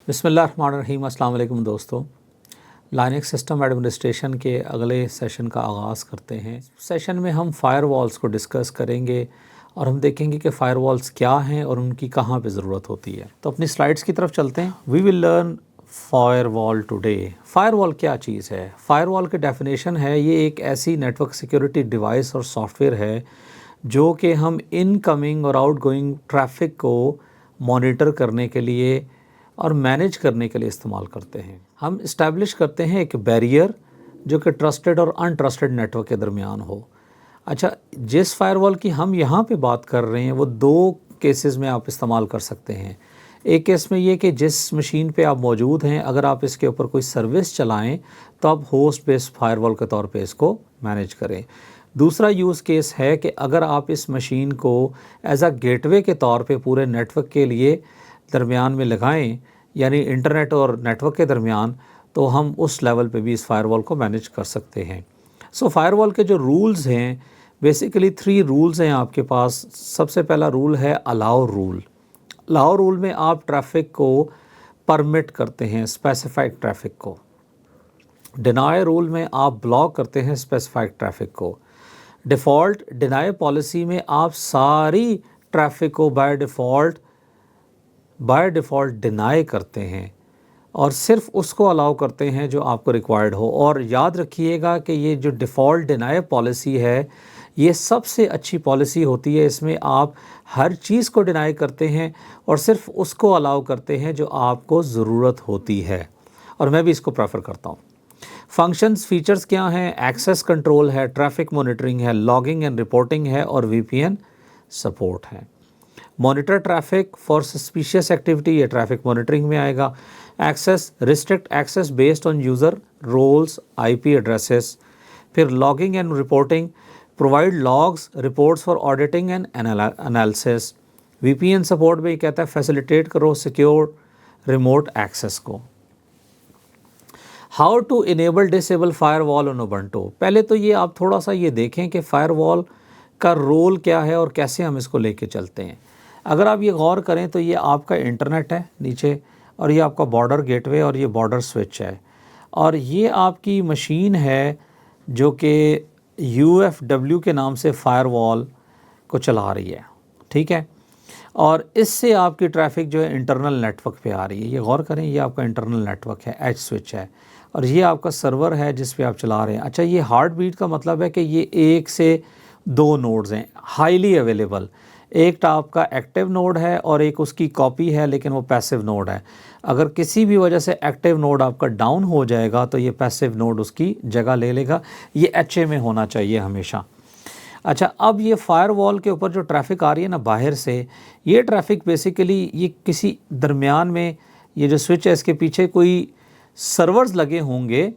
बिस्मिल्लाहिर्रहमानिर्रहीम। अस्सलाम वालेकुम दोस्तों, लाइनक्स सिस्टम एडमिनिस्ट्रेशन के अगले सेशन का आगाज़ करते हैं। सेशन में हम फ़ायरवॉल्स को डिस्कस करेंगे और हम देखेंगे कि फ़ायरवॉल्स क्या हैं और उनकी कहाँ पे ज़रूरत होती है। तो अपनी स्लाइड्स की तरफ चलते हैं। We will learn firewall today. Firewall क्या चीज़ है? फ़ायरवॉल की डेफिनेशन है, ये एक ऐसी नेटवर्क सिक्योरिटी डिवाइस और सॉफ्टवेयर है जो कि हम इनकमिंग और आउटगोइंग ट्रैफ़िक को मॉनिटर करने के लिए और मैनेज करने के लिए इस्तेमाल करते हैं। हम इस्टेब्लिश करते हैं एक बैरियर जो कि ट्रस्टेड और अनट्रस्टेड नेटवर्क के दरमियान हो। अच्छा, जिस फायरवॉल की हम यहाँ पे बात कर रहे हैं वो दो केसेस में आप इस्तेमाल कर सकते हैं। एक केस में ये कि जिस मशीन पे आप मौजूद हैं, अगर आप इसके ऊपर कोई सर्विस चलाएं तो आप होस्ट बेस्ड फायरवॉल के तौर पे इसको मैनेज करें। दूसरा यूज़ केस है कि अगर आप इस मशीन को एज अ गेटवे के तौर पे पूरे नेटवर्क के लिए दरमियान में लगाएं, यानी इंटरनेट और नेटवर्क के दरमियान, तो हम उस लेवल पे भी इस फायरवॉल को मैनेज कर सकते हैं। सो फायरवॉल के जो रूल्स हैं, बेसिकली 3 रूल्स हैं आपके पास। सबसे पहला रूल है अलाउ रूल। अलाउ रूल में आप ट्रैफिक को परमिट करते हैं, स्पेसिफाइड ट्रैफिक को। डिनाई रूल में आप ब्लॉक करते हैं स्पेसिफाइड ट्रैफिक को। डिफ़ॉल्ट डिनाई पॉलिसी में आप सारी ट्रैफिक को बाय डिफ़ॉल्ट डिनाई करते हैं और सिर्फ उसको अलाउ करते हैं जो आपको रिक्वायर्ड हो। और याद रखिएगा कि ये जो डिफ़ॉल्ट डिनाई पॉलिसी है, ये सबसे अच्छी पॉलिसी होती है। इसमें आप हर चीज़ को डिनाई करते हैं और सिर्फ उसको अलाउ करते हैं जो आपको ज़रूरत होती है, और मैं भी इसको प्रेफर करता हूँ। फंक्शंस फीचर्स क्या हैं? एक्सेस कंट्रोल है, ट्रैफिक मॉनिटरिंग है, लॉगिंग एंड रिपोर्टिंग है और VPN सपोर्ट है। Monitor traffic for suspicious activity, ये ट्रैफिक मॉनिटरिंग में आएगा। Access restrict access based on user roles, IP addresses. फिर logging and reporting, provide logs reports for auditing and analysis. VPN support में ये कहता है फैसिलिटेट करो सिक्योर रिमोट एक्सेस को। How to enable disable firewall on Ubuntu. पहले तो ये आप थोड़ा सा ये देखें कि फायरवॉल का रोल क्या है और कैसे हम इसको लेके चलते हैं। अगर आप ये गौर करें तो ये आपका इंटरनेट है नीचे, और ये आपका बॉर्डर गेटवे और ये बॉर्डर स्विच है, और ये आपकी मशीन है जो कि UFW के नाम से फायरवॉल को चला रही है, ठीक है। और इससे आपकी ट्रैफिक जो है इंटरनल नेटवर्क पे आ रही है। ये गौर करें, ये आपका इंटरनल नेटवर्क है, एज स्विच है, और ये आपका सर्वर है जिस पे आप चला रहे हैं। अच्छा, ये हार्ट बीट का मतलब है कि ये 1 से 2 नोड्स हैं हाईली अवेलेबल। एक आपका एक्टिव नोड है और एक उसकी कॉपी है, लेकिन वो पैसिव नोड है। अगर किसी भी वजह से एक्टिव नोड आपका डाउन हो जाएगा तो ये पैसिव नोड उसकी जगह ले लेगा। ये HA में होना चाहिए हमेशा। अच्छा, अब ये फायरवॉल के ऊपर जो ट्रैफिक आ रही है ना बाहर से, ये ट्रैफिक बेसिकली ये किसी दरमियान में, ये जो स्विच है इसके पीछे कोई सर्वर्स लगे होंगे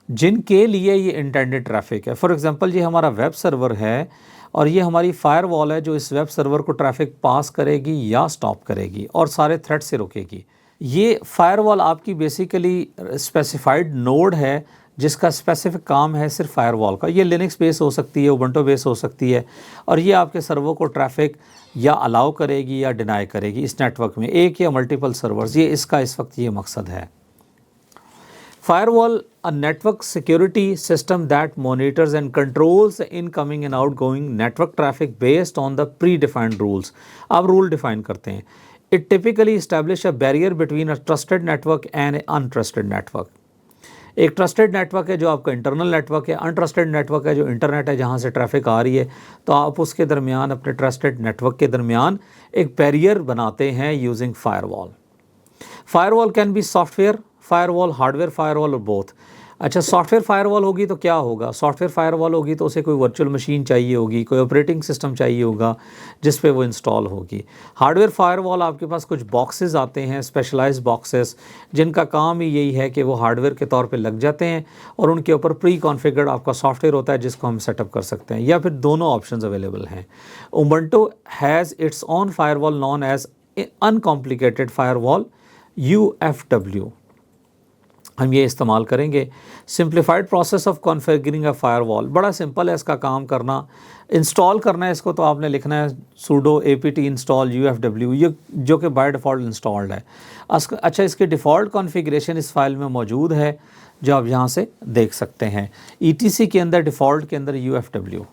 जिनके लिए ये इंटेंडेड ट्रैफिक है। फॉर एग्जांपल, ये हमारा वेब सर्वर है और ये हमारी फायरवॉल है जो इस वेब सर्वर को ट्रैफिक पास करेगी या स्टॉप करेगी और सारे थ्रेड से रोकेगी। ये फायरवॉल आपकी बेसिकली स्पेसिफाइड नोड है जिसका स्पेसिफिक काम है सिर्फ फायरवॉल का। ये लिनक्स बेस हो सकती है, उबंटू बेस हो सकती है, और ये आपके सर्वर को ट्रैफिक या अलाउ करेगी या डिनाई करेगी इस नेटवर्क में, एक या मल्टीपल सर्वर्स। ये इसका इस वक्त ये मकसद है। Firewall, a network security system that monitors and controls the incoming and outgoing network traffic based on the predefined rules. अब रूल डिफाइन करते हैं। It typically establish a barrier between a trusted network and an untrusted network. एक trusted network है जो आपका internal network है, untrusted network है जो इंटरनेट है जहाँ से ट्रैफिक आ रही है। तो आप उसके दरमियान, अपने ट्रस्टेड नेटवर्क के दरमियान एक बैरियर बनाते हैं using firewall. Firewall can be software firewall, hardware firewall और बोथ। अच्छा, सॉफ्टवेयर फायरवॉल होगी तो क्या होगा? सॉफ्टवेयर फायरवॉल होगी तो उसे कोई वर्चुअल मशीन चाहिए होगी, कोई ऑपरेटिंग सिस्टम चाहिए होगा जिस पे वो इंस्टॉल होगी। हार्डवेयर फायरवॉल आपके पास कुछ बॉक्सेस आते हैं, स्पेशलाइज्ड बॉक्सेस, जिनका काम ही यही है कि वो हार्डवेयर के तौर पे लग जाते हैं और उनके ऊपर प्री कॉन्फ़िगर्ड आपका सॉफ्टवेयर होता है जिसको हम सेटअप कर सकते हैं, या फिर दोनों ऑप्शंस अवेलेबल हैं। Ubuntu has its own firewall known as uncomplicated firewall, UFW। हम ये इस्तेमाल करेंगे। Simplified process of configuring a firewall, बड़ा सिंपल है इसका काम करना। इंस्टॉल करना है इसको तो आपने लिखना है sudo apt install ufw, ये जो कि बाय डिफ़ॉल्ट इंस्टॉल्ड है। अच्छा, इसकी डिफ़ॉल्ट कॉन्फ़िगरेशन इस फाइल में मौजूद है जो आप यहाँ से देख सकते हैं, etc के अंदर डिफ़ॉल्ट के अंदर ufw।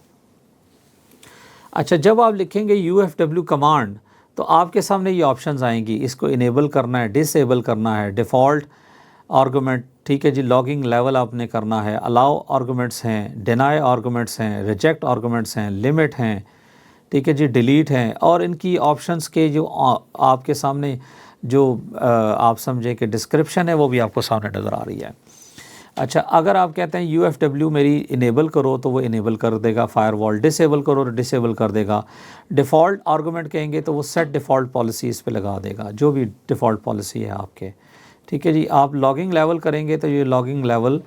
अच्छा, जब आप लिखेंगे ufw कमांड तो आपके सामने ये ऑप्शंस आएंगी, इसको इनेबल करना है, डिसेबल करना है, डिफ़ॉल्ट आर्गूमेंट, ठीक है जी, लॉगिंग लेवल आपने करना है, अलाउ आर्गूमेंट्स हैं, डिनाई आर्गूमेंट्स हैं, रिजेक्ट आर्गूमेंट्स हैं, लिमिट हैं, ठीक है जी, डिलीट हैं, और इनकी ऑप्शंस के जो आपके सामने जो आप समझे कि डिस्क्रिप्शन है वो भी आपको सामने नज़र आ रही है। अच्छा, अगर आप कहते हैं ufw मेरी इनेबल करो तो वो इनेबल कर देगा फायरवॉल, डिसेबल करो तो डिसेबल कर देगा, डिफ़ॉल्ट आर्गूमेंट कहेंगे तो वो सेट डिफ़ॉल्ट पॉलिसी इस पे लगा देगा, जो भी डिफ़ॉल्ट पॉलिसी है आपके, ठीक है जी। आप लॉगिंग लेवल करेंगे तो ये लॉगिंग लेवल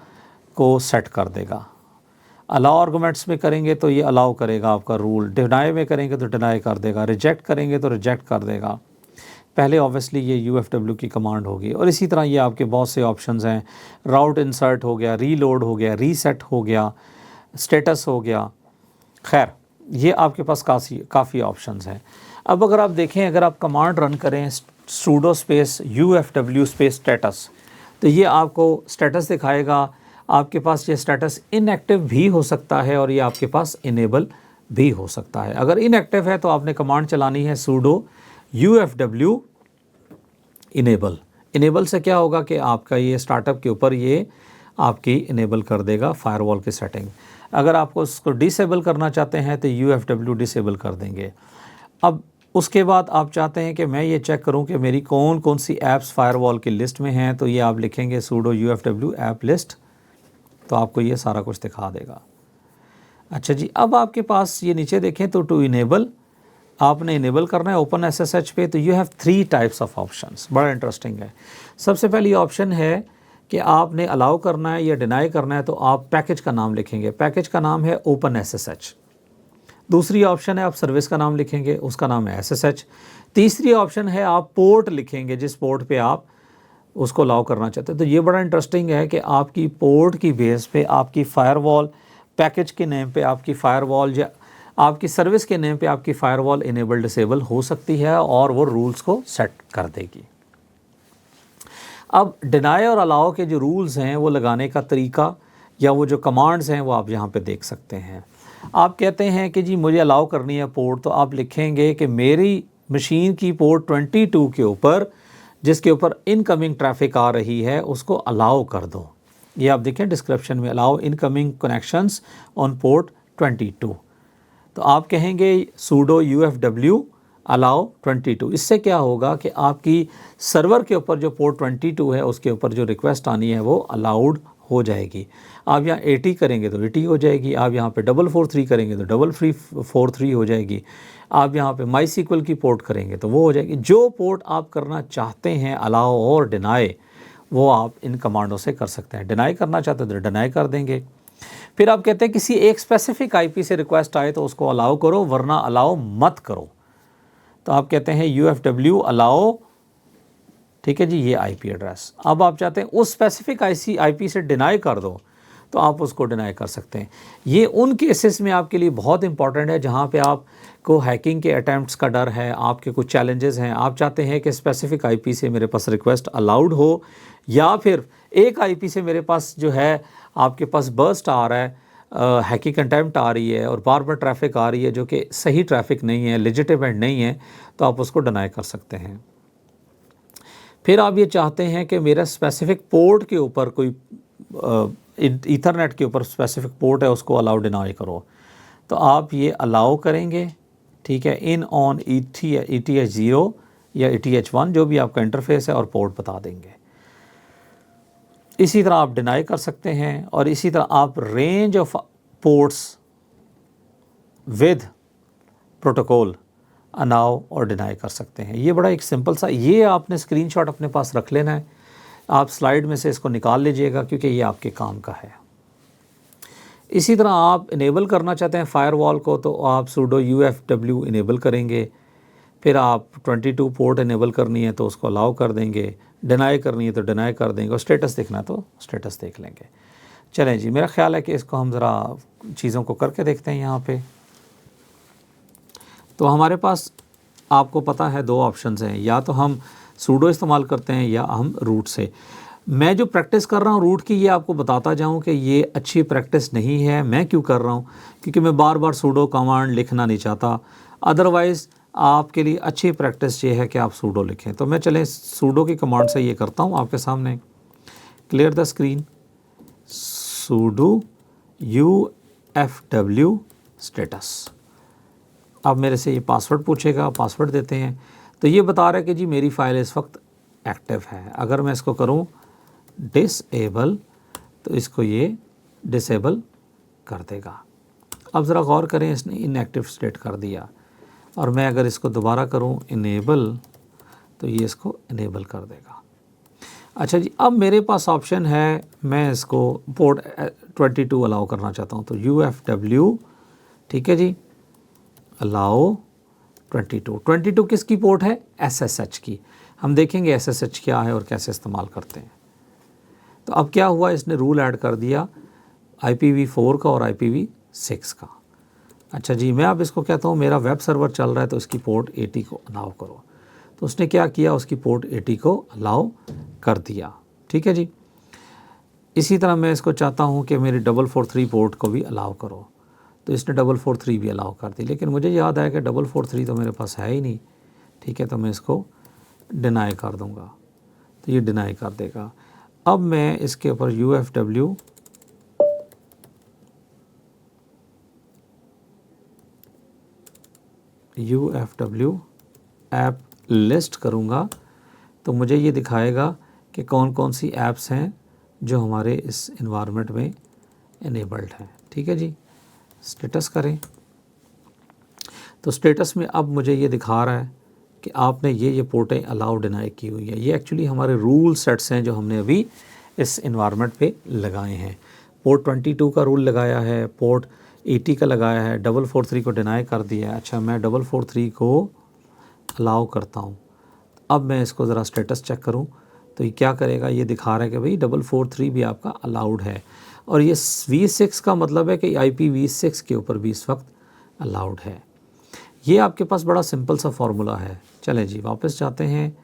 को सेट कर देगा, अलाउ आर्गूमेंट्स में करेंगे तो ये अलाउ करेगा आपका रूल, डिनाई में करेंगे तो डिनाई कर देगा, रिजेक्ट करेंगे तो रिजेक्ट कर देगा। पहले ऑब्वियसली ये ufw की कमांड होगी, और इसी तरह ये आपके बहुत से ऑप्शंस हैं, राउट इंसर्ट हो गया, रीलोड हो गया, रीसेट हो गया, स्टेटस हो गया, खैर ये आपके पास काफ़ी ऑप्शंस हैं। अब अगर आप देखें, अगर आप कमांड रन करें sudo space ufw space status, तो ये आपको स्टेटस दिखाएगा। आपके पास ये स्टेटस इनएक्टिव भी हो सकता है और ये आपके पास इनेबल भी हो सकता है। अगर इनएक्टिव है तो आपने कमांड चलानी है sudo ufw इनेबल। इनेबल से क्या होगा कि आपका ये स्टार्टअप के ऊपर ये आपकी इनेबल कर देगा फायरवॉल की सेटिंग। अगर आपको उसको डिसेबल करना चाहते हैं तो ufw डिसेबल कर देंगे। अब उसके बाद आप चाहते हैं कि मैं ये चेक करूं कि मेरी कौन कौन सी ऐप्स फायरवॉल की लिस्ट में हैं, तो ये आप लिखेंगे sudo ufw ऐप लिस्ट, तो आपको ये सारा कुछ दिखा देगा। अच्छा जी, अब आपके पास ये नीचे देखें तो टू इनेबल आपने इनेबल करना है ओपन SSH पे, तो you have 3 types of options. बड़ा इंटरेस्टिंग है। सबसे पहली ऑप्शन है कि आपने अलाउ करना है या डिनाई करना है, तो आप पैकेज का नाम लिखेंगे, पैकेज का नाम है ओपन SSH। दूसरी ऑप्शन है आप सर्विस का नाम लिखेंगे, उसका नाम है SSH। तीसरी ऑप्शन है आप पोर्ट लिखेंगे, जिस पोर्ट पे आप उसको अलाउ करना चाहते हैं। तो ये बड़ा इंटरेस्टिंग है कि आपकी पोर्ट की बेस पे आपकी फायरवॉल, पैकेज के नेम पे आपकी फायरवॉल या आपकी सर्विस के नेम पे आपकी फायरवॉल इनेबल डिसेबल हो सकती है और वो रूल्स को सेट कर देगी। अब डिनाई और अलाउ के जो रूल्स हैं वो लगाने का तरीका या वो जो कमांड्स हैं वो आप यहाँ पे देख सकते हैं। आप कहते हैं कि जी मुझे अलाउ करनी है पोर्ट, तो आप लिखेंगे कि मेरी मशीन की पोर्ट 22 के ऊपर जिसके ऊपर इनकमिंग ट्रैफिक आ रही है उसको अलाउ कर दो। ये आप देखें डिस्क्रिप्शन में, allow incoming connections on port 22। तो आप कहेंगे sudo ufw अलाउ 22। इससे क्या होगा कि आपकी सर्वर के ऊपर जो पोर्ट 22 है उसके ऊपर जो रिक्वेस्ट आनी है वो अलाउड हो जाएगी। आप यहाँ 80 करेंगे तो 80 हो जाएगी, आप यहाँ पे 443 करेंगे तो 343 हो जाएगी, आप यहाँ पे MySQL की पोर्ट करेंगे तो वो हो जाएगी। जो पोर्ट आप करना चाहते हैं अलाउ और डिनाई, वो आप इन कमांडों से कर सकते हैं। डिनाई करना चाहते हैं तो डिनाई कर देंगे। फिर आप कहते हैं किसी एक स्पेसिफिक IP से रिक्वेस्ट आए तो उसको अलाउ करो, वरना अलाउ मत करो। तो आप कहते हैं ufw अलाउ, ठीक है जी, ये IP एड्रेस। अब आप चाहते हैं उस स्पेसिफिक IP से डिनाई कर दो, तो आप उसको डिनाई कर सकते हैं। ये उन केसेस में आपके लिए बहुत इंपॉर्टेंट है जहाँ पे आपको हैकिंग के अटैम्प्ट्स का डर है, आपके कुछ चैलेंजेस हैं, आप चाहते हैं कि स्पेसिफिक IP से मेरे पास रिक्वेस्ट अलाउड हो, या फिर एक IP से मेरे पास जो है आपके पास बर्स्ट आ रहा है, हैकिंग अटैम्प्ट आ रही है और बार बार ट्रैफिक आ रही है जो कि सही ट्रैफिक नहीं है, लेजिटिमेट नहीं है, तो आप उसको डिनाई कर सकते हैं। फिर आप ये चाहते हैं कि मेरा स्पेसिफिक पोर्ट के ऊपर कोई ईथरनेट के ऊपर स्पेसिफिक पोर्ट है उसको अलाउ डिनाई करो, तो आप ये अलाउ करेंगे, ठीक है, इन ऑन ETH0 या ETH1 जो भी आपका इंटरफेस है और पोर्ट बता देंगे। इसी तरह आप डिनाई कर सकते हैं और इसी तरह आप range of ports with protocol allow और डिनाई कर सकते हैं। ये बड़ा एक सिंपल सा, ये आपने स्क्रीनशॉट अपने पास रख लेना है, आप स्लाइड में से इसको निकाल लीजिएगा क्योंकि ये आपके काम का है। इसी तरह आप इनेबल करना चाहते हैं फायरवॉल को, तो आप sudo ufw इनेबल करेंगे। फिर आप 22 पोर्ट इनेबल करनी है तो उसको अलाउ कर देंगे, डिनाई करनी है तो डिनाई कर देंगे, और स्टेटस देखना है तो स्टेटस देख लेंगे। चलें जी, मेरा ख्याल है कि इसको हम ज़रा चीज़ों को करके देखते हैं यहाँ पे। तो हमारे पास आपको पता है दो ऑप्शंस हैं, या तो हम सूडो इस्तेमाल करते हैं या हम रूट से। मैं जो प्रैक्टिस कर रहा हूँ रूट की, ये आपको बताता जाऊँ कि ये अच्छी प्रैक्टिस नहीं है। मैं क्यों कर रहा हूँ? क्योंकि मैं बार बार सूडो कमांड लिखना नहीं चाहता। अदरवाइज़ आपके लिए अच्छी प्रैक्टिस ये है कि आप सूडो लिखें। तो मैं चलें सूडो की कमांड से ये करता हूँ आपके सामने। Clear the screen, pseudo UFW status. अब मेरे से ये पासवर्ड पूछेगा, पासवर्ड देते हैं। तो ये बता रहा है कि जी मेरी फ़ाइल इस वक्त एक्टिव है। अगर मैं इसको करूं डिसेबल तो इसको ये डिसेबल कर देगा। अब ज़रा गौर करें, इसने इनएक्टिव स्टेट कर दिया। और मैं अगर इसको दोबारा करूं इनेबल तो ये इसको इनेबल कर देगा। अच्छा जी, अब मेरे पास ऑप्शन है, मैं इसको पोर्ट 22 अलाउ करना चाहता हूं, तो UFW, ठीक है जी, अलाउ 22 किसकी पोर्ट है? SSH की। हम देखेंगे SSH क्या है और कैसे इस्तेमाल करते हैं। तो अब क्या हुआ, इसने रूल ऐड कर दिया IPv4 का और IPv6 का। अच्छा जी, मैं अब इसको कहता हूँ मेरा वेब सर्वर चल रहा है तो इसकी पोर्ट 80 को अलाउ करो। तो उसने क्या किया, उसकी पोर्ट 80 को अलाउ कर दिया। ठीक है जी। इसी तरह मैं इसको चाहता हूँ कि मेरी 443 पोर्ट को भी अलाउ करो, तो इसने 443 भी अलाउ कर दी। लेकिन मुझे याद आया कि 443 तो मेरे पास है ही नहीं। ठीक है, तो मैं इसको डिनाई कर दूंगा, तो ये डिनाई कर देगा। अब मैं इसके ऊपर UFW ऐप लिस्ट करूंगा, तो मुझे ये दिखाएगा कि कौन कौन सी ऐप्स हैं जो हमारे इस इन्वायरमेंट में इनेबल्ड हैं। ठीक है जी, स्टेटस करें तो स्टेटस में अब मुझे ये दिखा रहा है कि आपने ये पोर्टें अलाउ डिनाई की हुई है। ये एक्चुअली हमारे रूल सेट्स हैं जो हमने अभी इस इन्वायरमेंट पे लगाए हैं। पोर्ट 22 का रूल लगाया है, पोर्ट 80 का लगाया है, 443 को डिनाई कर दिया है। अच्छा, मैं 443 को अलाउ करता हूँ। अब मैं इसको ज़रा स्टेटस चेक करूँ तो ये क्या करेगा, ये दिखा रहा है कि भाई 443 भी आपका अलाउड है। और ये V6 का मतलब है कि IPv6 के ऊपर भी इस वक्त अलाउड है। ये आपके पास बड़ा सिंपल सा फार्मूला है। चलें जी, वापस जाते हैं।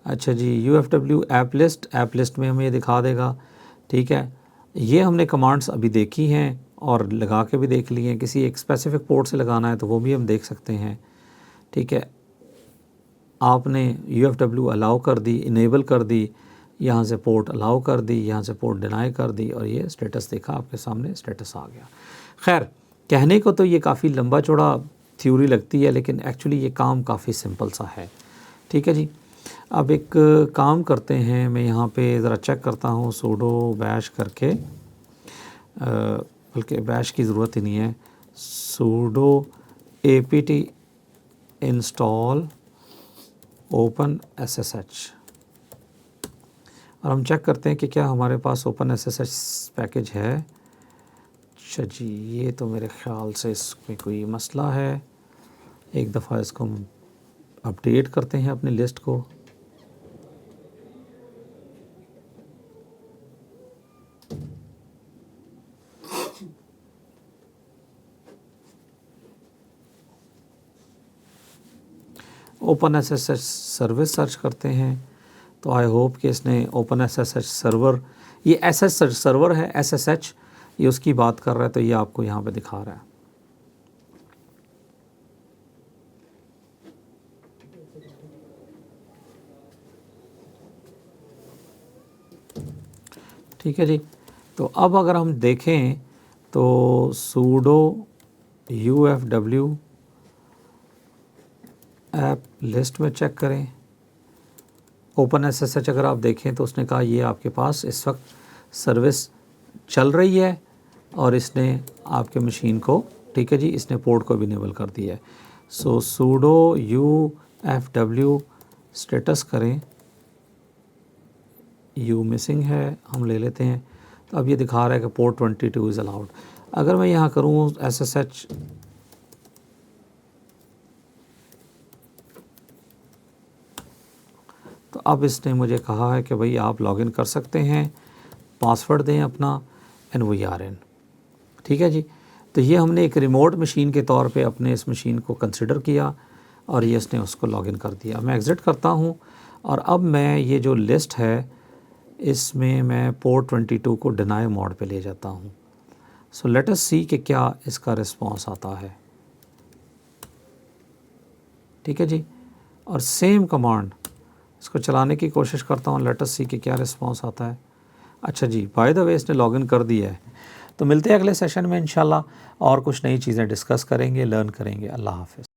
अच्छा जी, UFW ऐप लिस्ट में हमें ये दिखा देगा। ठीक है, ये हमने कमांड्स अभी देखी हैं और लगा के भी देख ली हैं। किसी एक स्पेसिफिक पोर्ट से लगाना है तो वो भी हम देख सकते हैं। ठीक है, आपने UFW अलाउ कर दी, इनेबल कर दी, यहाँ से पोर्ट अलाउ कर दी, यहाँ से पोर्ट डिनाई कर दी, और ये स्टेटस देखा, आपके सामने स्टेटस आ गया। खैर, कहने को तो ये काफ़ी लंबा चौड़ा थ्योरी लगती है, लेकिन एक्चुअली ये काम काफ़ी सिंपल सा है। ठीक है जी, अब एक काम करते हैं, मैं यहाँ पे ज़रा चेक करता हूँ सूडो बैश करके, बल्कि बैश की ज़रूरत ही नहीं है, सूडो apt इंस्टॉल OpenSSH, और हम चेक करते हैं कि क्या हमारे पास OpenSSH पैकेज है। अच्छा जी, ये तो मेरे ख़्याल से इसमें कोई मसला है। एक दफ़ा इसको हम अपडेट करते हैं अपनी लिस्ट को। OpenSSH सर्विस सर्च करते हैं, तो आई होप कि इसने OpenSSH सर्वर, ये SSH सर्वर है, SSH ये उसकी बात कर रहा है, तो ये आपको यहाँ पे दिखा रहा है। ठीक है जी, तो अब अगर हम देखें तो सूडो UFW ऐप लिस्ट में चेक करें। OpenSSH अगर आप देखें तो उसने कहा ये आपके पास इस वक्त सर्विस चल रही है, और इसने आपके मशीन को, ठीक है जी, इसने पोर्ट को भी इनेबल कर दिया है। सो सूडो UFW स्टेटस करें, यू मिसिंग है, हम ले लेते हैं। तो अब ये दिखा रहा है कि पोर्ट 22 इज़ अलाउड। अगर मैं यहाँ करूँ SSH, तो तो अब इसने मुझे कहा है कि भाई आप लॉगिन कर सकते हैं, पासवर्ड दें अपना, एंड वी आर इन। ठीक है जी। तो ये हमने एक रिमोट मशीन के तौर पे अपने इस मशीन को कंसिडर किया और ये इसने उसको लॉगिन कर दिया। मैं एग्ज़िट करता हूँ और अब मैं ये जो लिस्ट है इसमें मैं पोर्ट 22 को डिनाई मोड पे ले जाता हूँ। सो लेट अस सी कि क्या इसका रिस्पांस आता है। ठीक है जी। और सेम कमांड इसको चलाने की कोशिश करता हूँ, लेट अस सी कि क्या रिस्पांस आता है। अच्छा जी, बाय द वे इसने लॉगिन कर दिया है। तो मिलते हैं अगले सेशन में इंशाल्लाह और कुछ नई चीज़ें डिस्कस करेंगे, लर्न करेंगे। अल्लाह हाफ़िज़।